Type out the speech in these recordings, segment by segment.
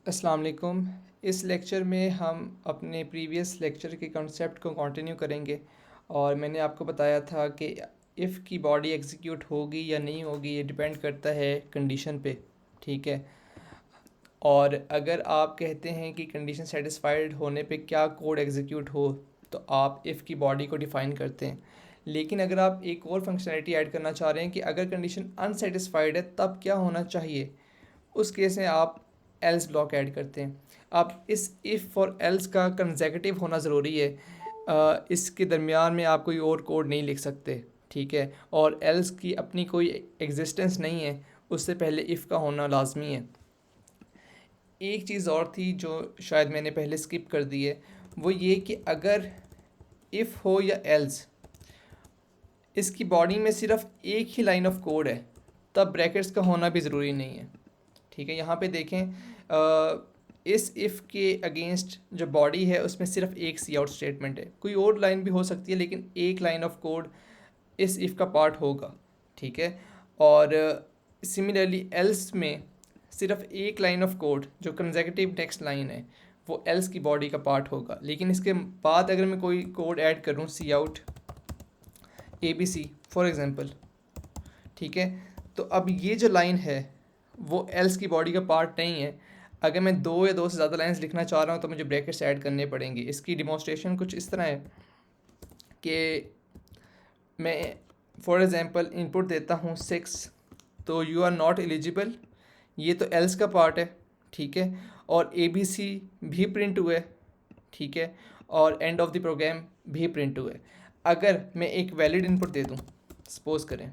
अस्सलाम वालेकुम। इस लेक्चर में हम अपने प्रीवियस लेक्चर के कॉन्सेप्ट को कंटिन्यू करेंगे और मैंने आपको बताया था कि इफ़ की बॉडी एग्जीक्यूट होगी या नहीं होगी ये डिपेंड करता है कंडीशन पे। ठीक है। और अगर आप कहते हैं कि कंडीशन सेटिस्फाइड होने पे क्या कोड एग्जीक्यूट हो तो आप इफ़ की बॉडी को डिफ़ाइन करते हैं। लेकिन अगर आप एक और फंक्शनैलिटी ऐड करना चाह रहे हैं कि अगर कंडीशन अनसेटिस्फाइड है तब क्या होना चाहिए, उस केस में आप एल्स ब्लॉक ऐड करते हैं। अब इस इफ़ और एल्स का कंसेक्यूटिव होना ज़रूरी है। इसके दरमियान में आप कोई और कोड नहीं लिख सकते। ठीक है। और एल्स की अपनी कोई एग्जिस्टेंस नहीं है, उससे पहले इफ़ का होना लाजमी है। एक चीज़ और थी जो शायद मैंने पहले स्किप कर दी है, वो ये कि अगर इफ़ हो या एल्स, इसकी बॉडी में सिर्फ एक ही लाइन ऑफ कोड है तब ब्रैकेट्स का होना भी ज़रूरी नहीं है। ठीक है। यहाँ पे देखें, इस इफ़ के अगेंस्ट जो बॉडी है उसमें सिर्फ एक सी आउट स्टेटमेंट है, कोई और लाइन भी हो सकती है लेकिन एक लाइन ऑफ कोड इस इफ़ का पार्ट होगा। ठीक है। और सिमिलरली एल्स में सिर्फ एक लाइन ऑफ कोड जो कंसेक्यूटिव नेक्स्ट लाइन है वो एल्स की बॉडी का पार्ट होगा। लेकिन इसके बाद अगर मैं कोई कोड ऐड करूँ, cout A B C for example, ठीक है, तो अब ये जो लाइन है वो एल्स की बॉडी का पार्ट नहीं है। अगर मैं दो या दो से ज़्यादा लाइंस लिखना चाह रहा हूँ तो मुझे ब्रैकेट्स ऐड करने पड़ेंगे। इसकी डिमॉन्स्ट्रेशन कुछ इस तरह है कि मैं फॉर एग्ज़ाम्पल इनपुट देता हूँ 6, तो यू आर नॉट एलिजिबल, ये तो एल्स का पार्ट है। ठीक है। और ए बी सी भी प्रिंट हुए। ठीक है। और एंड ऑफ द प्रोग्राम भी प्रिंट हुए। अगर मैं एक वैलिड इनपुट दे दूँ, सपोज करें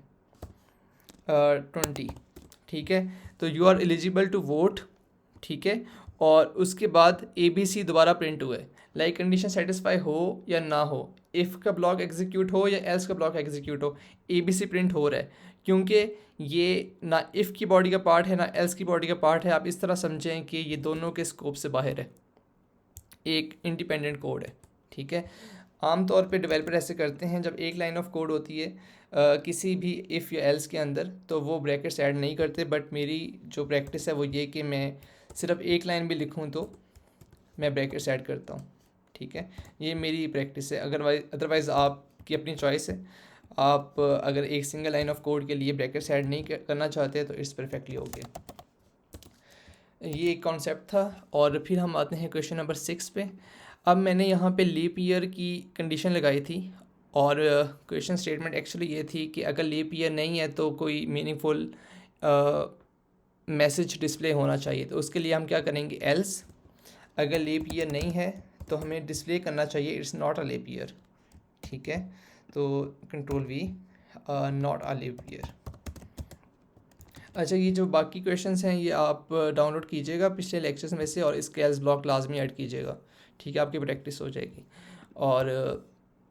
20, ठीक है, तो you are eligible to vote. ठीक है। और उसके बाद ए बी सी दोबारा प्रिंट हुए, लाइक कंडीशन सेटिस्फाई हो या ना हो, इफ़ का ब्लॉक एग्जीक्यूट हो या एल्स का ब्लॉक एग्जीक्यूट हो, ए बी सी प्रिंट हो रहा है, क्योंकि ये ना इफ़ की बॉडी का पार्ट है ना एल्स की बॉडी का पार्ट है। आप इस तरह समझें कि ये दोनों के स्कोप से बाहर है, एक इंडिपेंडेंट कोड है। ठीक है। आमतौर पे डेवलपर ऐसे करते हैं, जब एक लाइन ऑफ कोड होती है किसी भी इफ़ या एल्स के अंदर, तो वो ब्रैकेट्स ऐड नहीं करते। बट मेरी जो प्रैक्टिस है वो ये कि मैं सिर्फ एक लाइन भी लिखूं तो मैं ब्रैकेट्स ऐड करता हूँ। ठीक है। ये मेरी प्रैक्टिस है। अदरवाइज़ आपकी अपनी चॉइस है। आप अगर एक सिंगल लाइन ऑफ कोड के लिए ब्रैकेट्स ऐड नहीं करना चाहते तो इट्स परफेक्टली ओके। ये एक कॉन्सेप्ट था। और फिर हम आते हैं क्वेश्चन नंबर 6 पे। अब मैंने यहाँ पे लीप ईयर की कंडीशन लगाई थी और क्वेश्चन स्टेटमेंट एक्चुअली ये थी कि अगर लीप ईयर नहीं है तो कोई मीनिंगफुल मैसेज डिस्प्ले होना चाहिए। तो उसके लिए हम क्या करेंगे, एल्स अगर लीप ईयर नहीं है तो हमें डिस्प्ले करना चाहिए it's not a leap year. ठीक है। तो control V, not a leap year. अच्छा, ये जो बाकी क्वेश्चंस हैं ये आप डाउनलोड कीजिएगा पिछले लेक्चर्स में से और इसके एल्स ब्लॉक लाजमी ऐड कीजिएगा। ठीक है, आपकी प्रैक्टिस हो जाएगी। और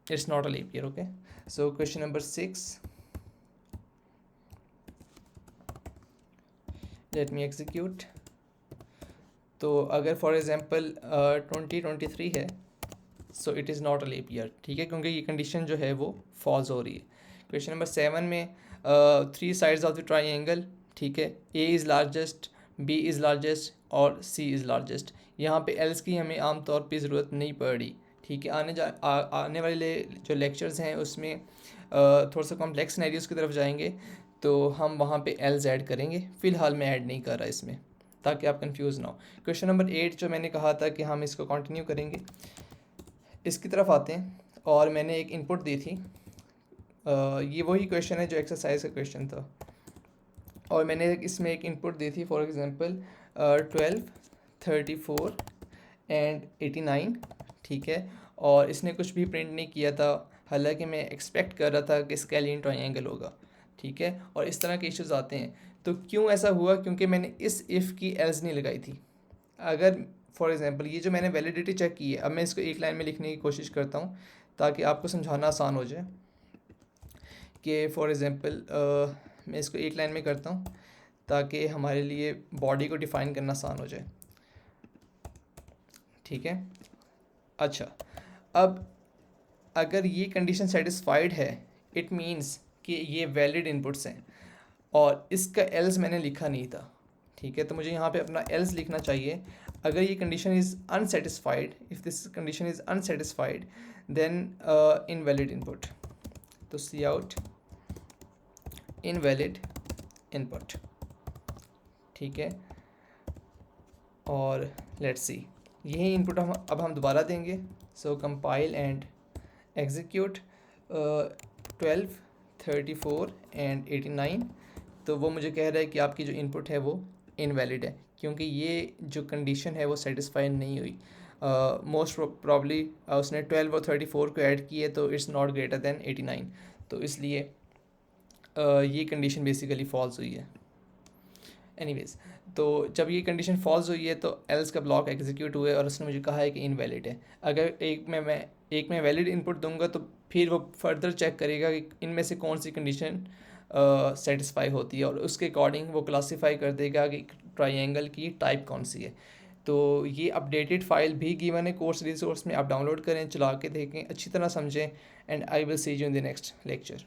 it's not a leap year. Okay. So question number 6, let me execute. तो अगर फॉर एग्जांपल 2023 है, so it is not a leap year. ठीक है, क्योंकि ये कंडीशन जो है वो फॉल्स हो रही है। क्वेश्चन नंबर 7 में 3 साइड्स ऑफ द ट्राइंगल, ठीक है, A is largest, B is largest और सी इज़ लार्जेस्ट। यहाँ पे एल्स की हमें आम तौर पे ज़रूरत नहीं पड़ रही। ठीक है। आने वाले जो लेक्चर्स हैं उसमें थोड़ा सा कॉम्प्लेक्स सिनेरियोज़ की तरफ जाएंगे तो हम वहाँ पे एल्स ऐड करेंगे। फ़िलहाल मैं ऐड नहीं कर रहा इसमें, ताकि आप कंफ्यूज ना हो। क्वेश्चन नंबर 8 जो मैंने कहा था कि हम इसको कंटिन्यू करेंगे, इसकी तरफ आते हैं। और मैंने एक इनपुट दी थी, ये वही क्वेश्चन है जो एक्सरसाइज का क्वेश्चन था। और मैंने इसमें एक इनपुट दी थी, फॉर एग्जांपल 12, 34 एंड 89। ठीक है। और इसने कुछ भी प्रिंट नहीं किया था, हालांकि मैं एक्सपेक्ट कर रहा था कि स्केलियन ट्रायंगल होगा। ठीक है। और इस तरह के इश्यूज आते हैं। तो क्यों ऐसा हुआ, क्योंकि मैंने इस इफ़ की एल्स नहीं लगाई थी। अगर फॉर एग्ज़ाम्पल ये जो मैंने वैलिडिटी चेक की है, अब मैं इसको एक लाइन में लिखने की कोशिश करता हूँ ताकि आपको समझाना आसान हो जाए। कि फॉर एग्ज़ाम्पल मैं इसको एक लाइन में करता हूँ ताकि हमारे लिए बॉडी को डिफ़ाइन करना आसान हो जाए। ठीक है। अच्छा, अब अगर ये कंडीशन सेटिस्फाइड है, इट मीन्स कि ये वैलिड इनपुट्स हैं और इसका एल्स मैंने लिखा नहीं था। ठीक है। तो मुझे यहाँ पे अपना एल्स लिखना चाहिए। अगर ये condition is unsatisfied, if this condition is unsatisfied then invalid input. तो सी आउट इनवैलिड इनपुट, ठीक है। और लेट्स सी, यही इनपुट हम दोबारा देंगे। सो कंपाइल एंड एग्जीक्यूट 12, 34 एंड 89। तो वो मुझे कह रहा है कि आपकी जो इनपुट है वो इनवैलिड है, क्योंकि ये जो कंडीशन है वो सेटिस्फाई नहीं हुई। मोस्ट प्रॉब्ली उसने 12 और 34 को ऐड किए, तो इट्स नॉट ग्रेटर देन 89, तो इसलिए ये कंडीशन बेसिकली फॉल्स हुई है। एनीवेज, तो जब ये कंडीशन फॉल्स हुई है तो एल्स का ब्लॉक एग्जीक्यूट हुए और उसने मुझे कहा है कि इनवैलिड है। अगर एक में वैलिड इनपुट दूंगा तो फिर वो फर्दर चेक करेगा कि इनमें से कौन सी कंडीशन सेटिस्फाई होती है, और उसके अकॉर्डिंग वो क्लासीफाई कर देगा कि ट्राइंगल की टाइप कौन सी है। तो ये अपडेटेड फाइल भी गिवन है कोर्स रिसोर्स में, आप डाउनलोड करें, चला के देखें, अच्छी तरह समझें। And I will see you in the next lecture.